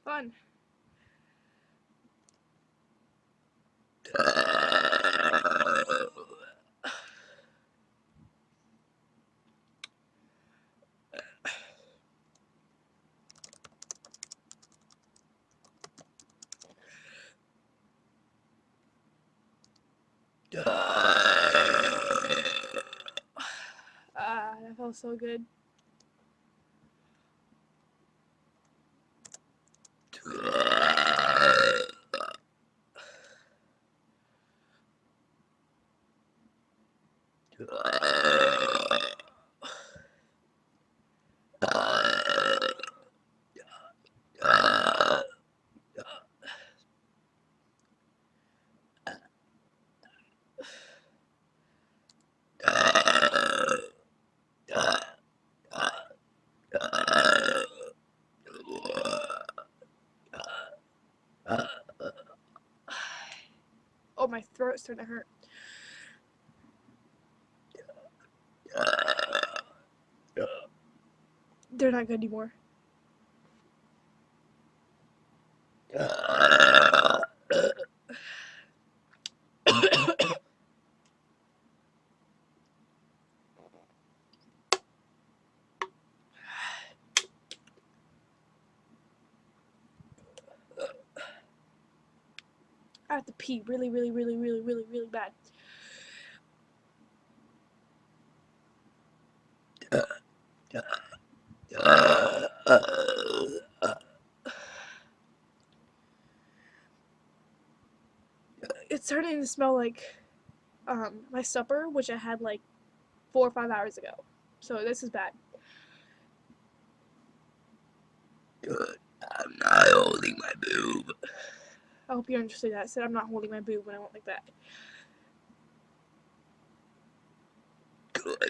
Fun. That felt so good. Oh, my throat's starting to hurt. They're not good anymore. I have to pee really bad. It's starting to smell like my supper, which I had like 4 or 5 hours ago. So this is bad. Good. I'm not holding my boob. I hope you understood that. I said I'm not holding my boob when I went like that. Goodbye.